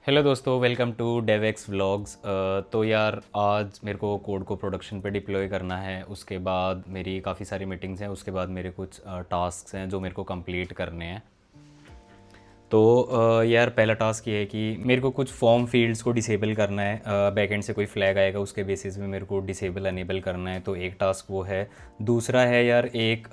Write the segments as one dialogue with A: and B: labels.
A: Hello दोस्तों, welcome to डेवेक्स vlogs. तो यार आज मेरे को कोड को प्रोडक्शन पे डिप्लॉय करना है। उसके बाद मेरी काफ़ी सारी मीटिंग्स हैं। उसके बाद मेरे कुछ टास्क्स हैं जो मेरे को कंप्लीट करने हैं। तो यार पहला टास्क ये है कि मेरे को कुछ फॉर्म फील्ड्स को डिसेबल करना है। बैकएंड से कोई फ्लैग आएगा, उसके बेसिस में मेरे को डिसेबल अनेबल करना है। तो एक टास्क वो है। दूसरा है यार एक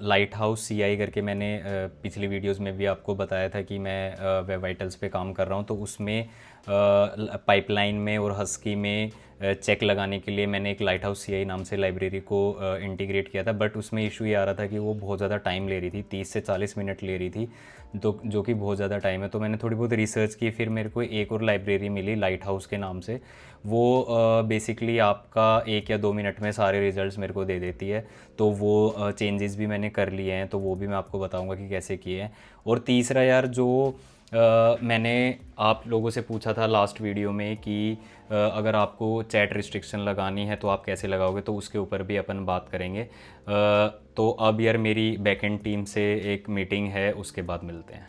A: लाइट हाउस सीआई करके, मैंने पिछली वीडियोस में भी आपको बताया था कि मैं वेब वाइटल्स पे काम कर रहा हूँ। तो उसमें पाइपलाइन में और हस्की में चेक लगाने के लिए मैंने एक लाइट हाउस सीआई नाम से लाइब्रेरी को इंटीग्रेट किया था। बट उसमें इशू ये आ रहा था कि वो बहुत ज़्यादा टाइम ले रही थी, 30 से 40 मिनट ले रही थी। तो जो कि बहुत ज़्यादा टाइम है। तो मैंने थोड़ी बहुत रिसर्च की, फिर मेरे को एक और लाइब्रेरी मिली लाइट हाउस के नाम से। वो बेसिकली आपका 1 या 2 मिनट में सारे रिजल्ट्स मेरे को दे देती है। तो वो चेंजेस भी मैंने कर लिए हैं, तो वो भी मैं आपको बताऊंगा कि कैसे किए हैं। और तीसरा यार जो मैंने आप लोगों से पूछा था लास्ट वीडियो में कि अगर आपको चैट रिस्ट्रिक्शन लगानी है तो आप कैसे लगाओगे, तो उसके ऊपर भी अपन बात करेंगे। तो अब यार मेरी बैकएंड टीम से एक मीटिंग है, उसके बाद मिलते हैं।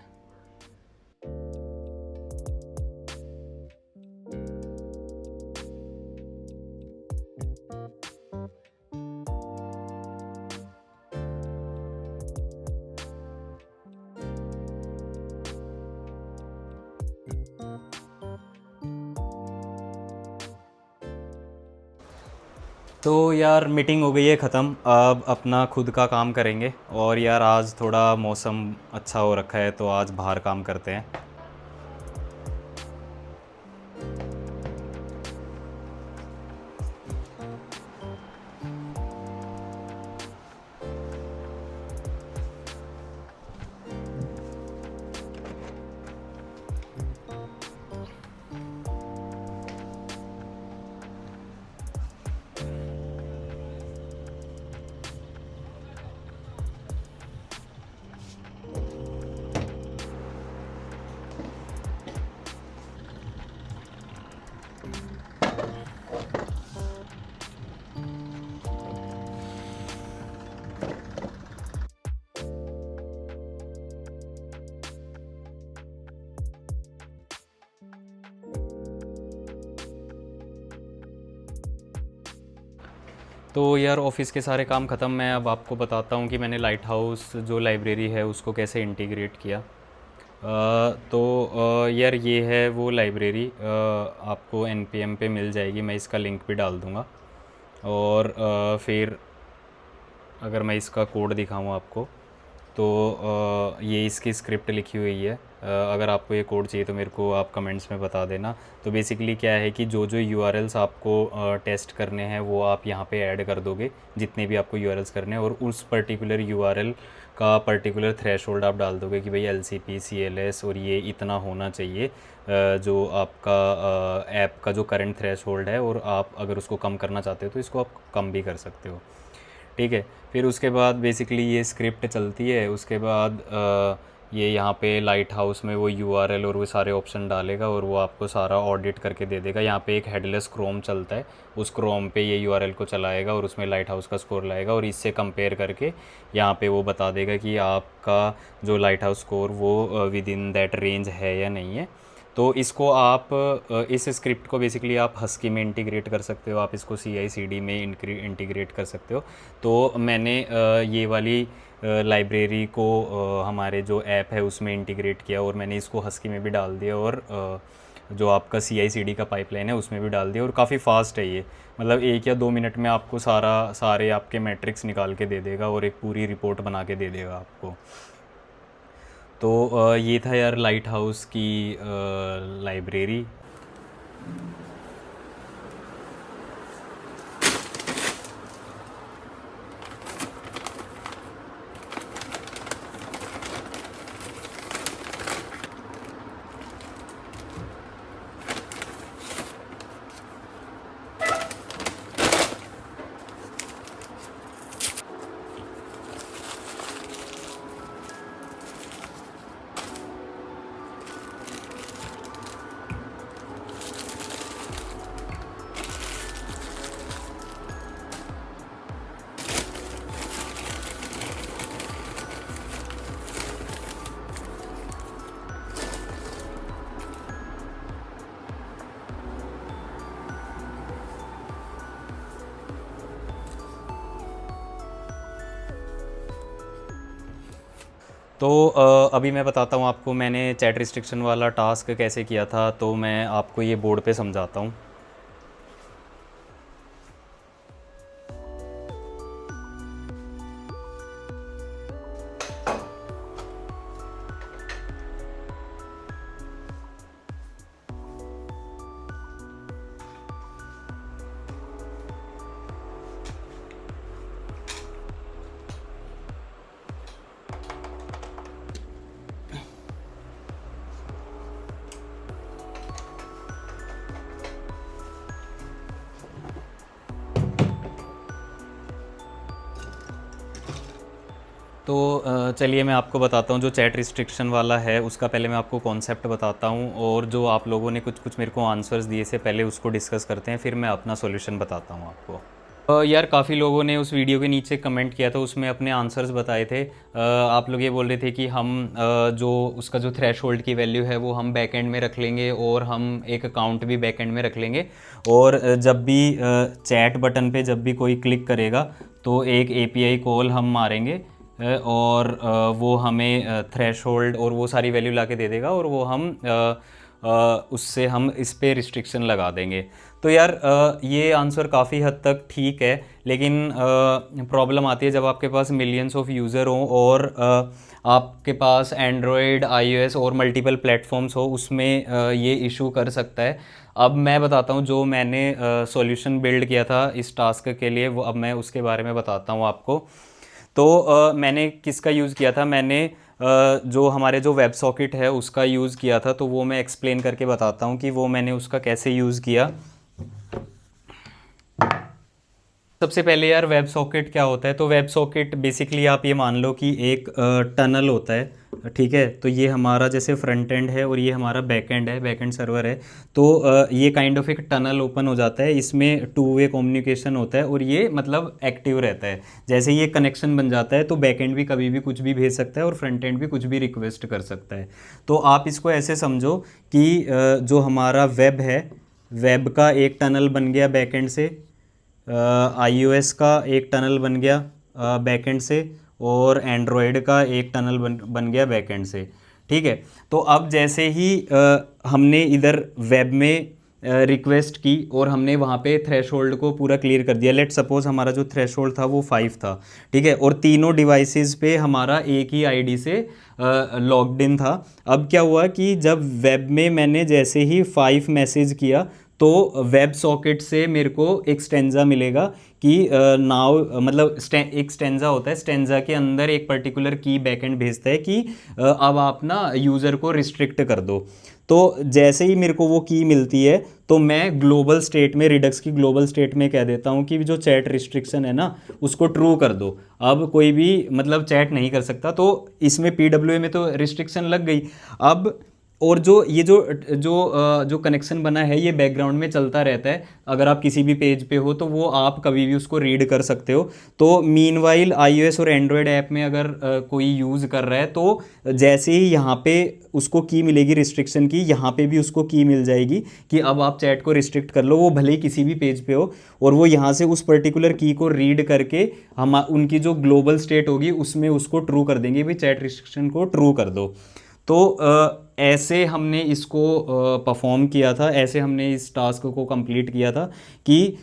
A: तो यार मीटिंग हो गई है ख़त्म। अब अपना खुद का काम करेंगे। और यार आज थोड़ा मौसम अच्छा हो रखा है, तो आज बाहर काम करते हैं। तो यार ऑफिस के सारे काम ख़त्म। मैं अब आपको बताता हूँ कि मैंने लाइट हाउस जो लाइब्रेरी है उसको कैसे इंटीग्रेट किया। यार ये है वो लाइब्रेरी, आपको npm पे मिल जाएगी। मैं इसका लिंक भी डाल दूँगा। और फिर अगर मैं इसका कोड दिखाऊँ आपको, तो ये इसकी स्क्रिप्ट लिखी हुई है। अगर आपको ये कोड चाहिए तो मेरे को आप कमेंट्स में बता देना। तो बेसिकली क्या है कि जो जो यूआरएल्स आपको टेस्ट करने हैं वो आप यहाँ पे ऐड कर दोगे, जितने भी आपको यूआरएल्स करने हैं। और उस पर्टिकुलर यूआरएल का पर्टिकुलर थ्रेशोल्ड आप डाल दोगे कि भाई एलसीपी सीएलएस और ये इतना होना चाहिए, जो आपका ऐप का जो करंट थ्रेशोल्ड है। और आप अगर उसको कम करना चाहते हो तो इसको आप कम भी कर सकते हो। ठीक है। फिर उसके बाद बेसिकली ये स्क्रिप्ट चलती है। उसके बाद ये यहाँ पे लाइट हाउस में वो यूआरएल और वो सारे ऑप्शन डालेगा और वो आपको सारा ऑडिट करके दे देगा। यहाँ पे एक हेडलेस क्रोम चलता है, उस क्रोम पे ये यूआरएल को चलाएगा और उसमें लाइट हाउस का स्कोर लाएगा और इससे कंपेयर करके यहाँ पे वो बता देगा कि आपका जो लाइट हाउस स्कोर वो विद इन दैट रेंज है या नहीं है। तो इसको आप इस स्क्रिप्ट को बेसिकली आप हस्की में इंटीग्रेट कर सकते हो, आप इसको सी आई सी डी में इंटीग्रेट कर सकते हो। तो मैंने ये वाली लाइब्रेरी को हमारे जो ऐप है उसमें इंटीग्रेट किया और मैंने इसको हस्की में भी डाल दिया और जो आपका सी आई सी डी का पाइपलाइन है उसमें भी डाल दिया। और काफ़ी फास्ट है ये, मतलब 1 या 2 मिनट में आपको सारे आपके मैट्रिक्स निकाल के दे देगा और एक पूरी रिपोर्ट बना के दे देगा आपको। तो ये था यार लाइट हाउस की लाइब्रेरी। तो अभी मैं बताता हूँ आपको मैंने चैट रिस्ट्रिक्शन वाला टास्क कैसे किया था। तो मैं आपको ये बोर्ड पे समझाता हूँ। तो चलिए मैं आपको बताता हूँ जो चैट रिस्ट्रिक्शन वाला है उसका पहले मैं आपको कॉन्सेप्ट बताता हूँ, और जो आप लोगों ने कुछ कुछ मेरे को आंसर्स दिए से पहले उसको डिस्कस करते हैं, फिर मैं अपना सॉल्यूशन बताता हूँ आपको। यार काफ़ी लोगों ने उस वीडियो के नीचे कमेंट किया था, उसमें अपने आंसर्स बताए थे। आप लोग ये बोल रहे थे कि हम जो उसका जो थ्रेशोल्ड की वैल्यू है वो हम बैक एंड में रख लेंगे, और हम एक अकाउंट भी बैक एंड में रख लेंगे, और जब भी चैट बटन पे जब भी कोई क्लिक करेगा तो एक एपीआई कॉल हम मारेंगे, और वो हमें थ्रेशोल्ड और वो सारी वैल्यू ला के दे देगा, और वो हम उससे हम इस पे रिस्ट्रिक्शन लगा देंगे। तो यार ये आंसर काफ़ी हद तक ठीक है, लेकिन प्रॉब्लम आती है जब आपके पास मिलियंस ऑफ यूज़र हों, और आपके पास एंड्रॉयड, आईओएस और मल्टीपल प्लेटफॉर्म्स हो, उसमें ये इशू कर सकता है। अब मैं बताता हूँ जो मैंने सॉल्यूशन बिल्ड किया था इस टास्क के लिए, वो अब मैं उसके बारे में बताता हूँ आपको। तो मैंने किसका यूज़ किया था, मैंने जो हमारे जो वेब सॉकेट है उसका यूज़ किया था। तो वो मैं एक्सप्लेन करके बताता हूँ कि वो मैंने उसका कैसे यूज़ किया। सबसे पहले यार वेब सॉकेट क्या होता है। तो वेब सॉकेट बेसिकली आप ये मान लो कि एक टनल होता है, ठीक है। तो ये हमारा जैसे फ्रंट एंड है और ये हमारा बैक एंड है, बैक एंड सर्वर है। तो ये काइंड ऑफ एक टनल ओपन हो जाता है, इसमें टू वे कम्युनिकेशन होता है, और ये मतलब एक्टिव रहता है। जैसे ये कनेक्शन बन जाता है तो बैक एंड भी कभी भी कुछ भी भेज सकता है, और फ्रंट एंड भी कुछ भी रिक्वेस्ट कर सकता है। तो आप इसको ऐसे समझो कि जो हमारा वेब है, वेब का एक टनल बन गया बैक एंड से, iOS का एक टनल बन गया बैकएंड से, और एंड्रॉयड का एक टनल बन गया बैकएंड से, ठीक है। तो अब जैसे ही हमने इधर वेब में रिक्वेस्ट की और हमने वहाँ पे थ्रेशोल्ड को पूरा क्लियर कर दिया। लेट सपोज हमारा जो थ्रेशोल्ड था वो 5 था, ठीक है, और तीनों डिवाइसेस पे हमारा एक ही आईडी से लॉग्ड इन था। अब क्या हुआ कि जब वेब में मैंने जैसे ही 5 मैसेज किया तो वेब सॉकेट से मेरे को एक स्टेंजा मिलेगा कि नाउ मतलब एक स्टेंजा होता है, स्टेंजा के अंदर एक पर्टिकुलर की बैकएंड भेजता है कि अब आप ना यूज़र को रिस्ट्रिक्ट कर दो। तो जैसे ही मेरे को वो की मिलती है तो मैं ग्लोबल स्टेट में, रिडक्स की ग्लोबल स्टेट में कह देता हूँ कि जो चैट रिस्ट्रिक्शन है ना उसको ट्रू कर दो। अब कोई भी मतलब चैट नहीं कर सकता, तो इसमें पीडब्ल्यूए में तो रिस्ट्रिक्शन लग गई। अब और जो ये जो कनेक्शन बना है ये बैकग्राउंड में चलता रहता है। अगर आप किसी भी पेज पे हो तो वो आप कभी भी उसको रीड कर सकते हो। तो मीनवाइल iOS और एंड्रॉयड ऐप में अगर कोई यूज़ कर रहा है तो जैसे ही यहाँ पे उसको की मिलेगी रिस्ट्रिक्शन की, यहाँ पे भी उसको की मिल जाएगी कि अब आप चैट को रिस्ट्रिक्ट कर लो, वो भले ही किसी भी पेज पे हो, और वो यहाँ से उस पर्टिकुलर की को रीड करके हम उनकी जो ग्लोबल स्टेट होगी उसमें उसको ट्रू कर देंगे, भाई चैट रिस्ट्रिक्शन को ट्रू कर दो। तो ऐसे हमने इसको परफॉर्म किया था, ऐसे हमने इस टास्क को कंप्लीट किया था कि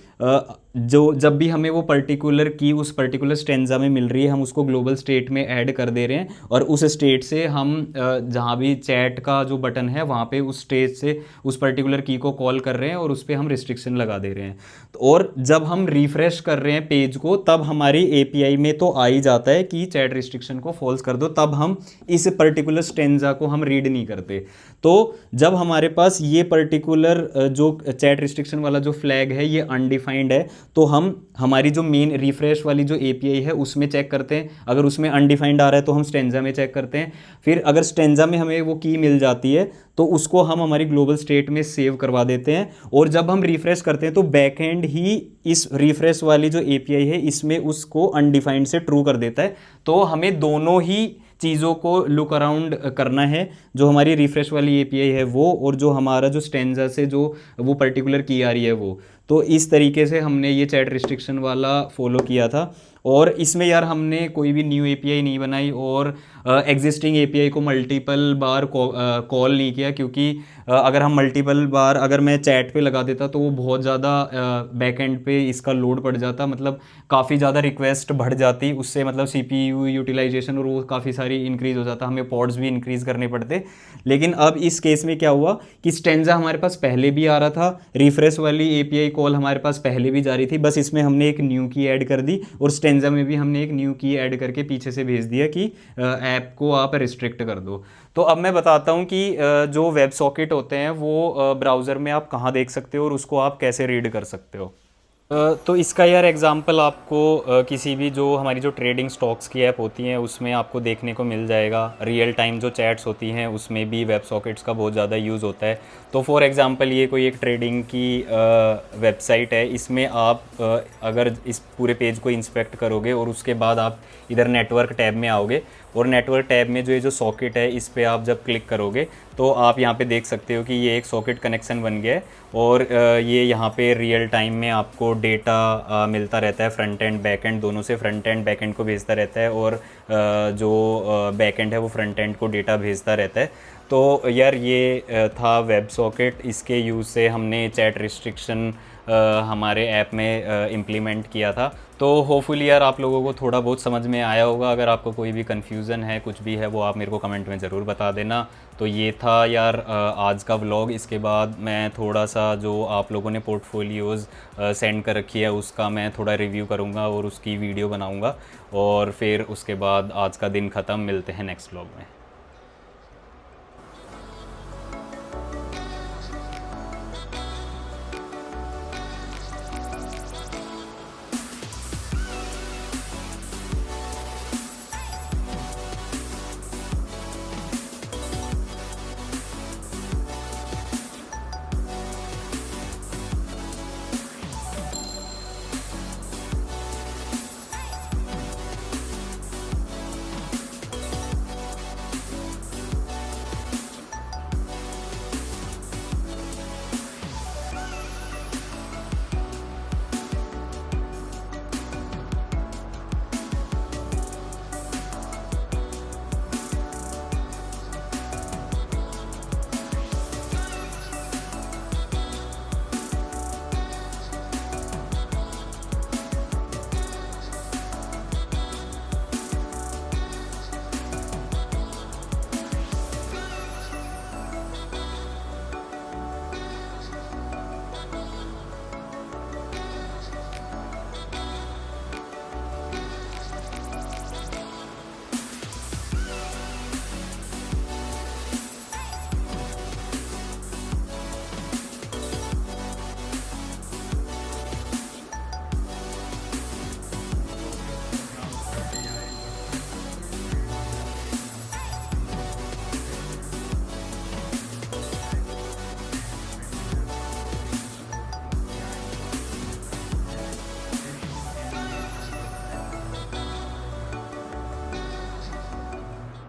A: जो जब भी हमें वो पर्टिकुलर की उस पर्टिकुलर स्टेंजा में मिल रही है हम उसको ग्लोबल स्टेट में ऐड कर दे रहे हैं, और उस स्टेट से हम जहाँ भी चैट का जो बटन है वहाँ पे उस स्टेट से उस पर्टिकुलर की को कॉल कर रहे हैं और उस पर हम रिस्ट्रिक्शन लगा दे रहे हैं। और जब हम रिफ्रेश कर रहे हैं पेज को तब हमारी एपीआई में तो आ ही जाता है कि चैट रिस्ट्रिक्शन को फॉल्स कर दो, तब हम इस पर्टिकुलर स्टेंजा को हम रीड नहीं करते। तो जब हमारे पास ये पर्टिकुलर जो चैट रिस्ट्रिक्शन वाला जो फ्लैग है ये अनडिफाइंड है तो हम हमारी जो मेन रिफ्रेश वाली जो एपीआई है उसमें चेक करते हैं। अगर उसमें अनडिफाइंड आ रहा है तो हम स्टेंजा में चेक करते हैं। फिर अगर स्टेंजा में हमें वो की मिल जाती है तो उसको हम हमारी ग्लोबल स्टेट में सेव करवा देते हैं, और जब हम रिफ्रेश करते हैं तो बैकएंड ही इस रिफ्रेश वाली जो एपीआई है इसमें उसको अनडिफाइंड से ट्रू कर देता है। तो हमें दोनों ही चीज़ों को लुक अराउंड करना है, जो हमारी रिफ्रेश वाली एपीआई है वो, और जो हमारा जो स्टेंजा से जो वो पर्टिकुलर की आ रही है वो। तो इस तरीके से हमने ये चैट रिस्ट्रिक्शन वाला फॉलो किया था। और इसमें यार हमने कोई भी न्यू एपीआई नहीं बनाई और एग्जिस्टिंग एपीआई को मल्टीपल बार कॉल नहीं किया, क्योंकि अगर हम मल्टीपल बार अगर मैं चैट पे लगा देता तो वो बहुत ज़्यादा बैक एंड पे इसका लोड पड़ जाता, मतलब काफ़ी ज़्यादा रिक्वेस्ट बढ़ जाती उससे, मतलब सीपीयू यूटिलाइजेशन और वो काफ़ी सारी इंक्रीज़ हो जाता, हमें पॉड्स भी इंक्रीज़ करने पड़ते। लेकिन अब इस केस में क्या हुआ कि स्टेंजा हमारे पास पहले भी आ रहा था, रिफ्रेश वाली एपीआई कॉल हमारे पास पहले भी जा रही थी, बस इसमें हमने एक न्यू की ऐड कर दी और स्टेंजा में भी हमने एक न्यू की ऐड करके पीछे से भेज दिया कि ऐप को आप रिस्ट्रिक्ट कर दो। तो अब मैं बताता हूँ कि जो वेब सॉकेट होते हैं वो ब्राउज़र में आप कहाँ देख सकते हो और उसको आप कैसे रीड कर सकते हो। तो इसका यार एग्जांपल आपको किसी भी जो हमारी जो ट्रेडिंग स्टॉक्स की ऐप होती हैं उसमें आपको देखने को मिल जाएगा। रियल टाइम जो चैट्स होती हैं उसमें भी वेब सॉकेट्स का बहुत ज़्यादा यूज़ होता है। तो फॉर एग्जांपल ये कोई एक ट्रेडिंग की वेबसाइट है, इसमें आप अगर इस पूरे पेज को इंस्पेक्ट करोगे और उसके बाद आप इधर नेटवर्क टैब में आओगे और नेटवर्क टैब में जो ये जो सॉकेट है इस पर आप जब क्लिक करोगे तो आप यहाँ पे देख सकते हो कि ये एक सॉकेट कनेक्शन बन गया है और ये यहाँ पे रियल टाइम में आपको डेटा मिलता रहता है, फ्रंट एंड बैक एंड दोनों से, फ्रंट एंड बैक एंड को भेजता रहता है और जो बैक एंड है वो फ्रंट एंड को डेटा भेजता रहता है। तो यार ये था वेब सॉकेट, इसके यूज़ से हमने चैट रिस्ट्रिक्शन हमारे ऐप में इम्प्लीमेंट किया था। तो होपफुली यार आप लोगों को थोड़ा बहुत समझ में आया होगा। अगर आपको कोई भी कन्फ्यूज़न है, कुछ भी है, वो आप मेरे को कमेंट में ज़रूर बता देना। तो ये था यार आज का व्लॉग। इसके बाद मैं थोड़ा सा जो आप लोगों ने पोर्टफोलियोज़ सेंड कर रखी है उसका मैं थोड़ा रिव्यू करूँगा और उसकी वीडियो बनाऊँगा और फिर उसके बाद आज का दिन ख़त्म। मिलते हैं नेक्स्ट व्लॉग में।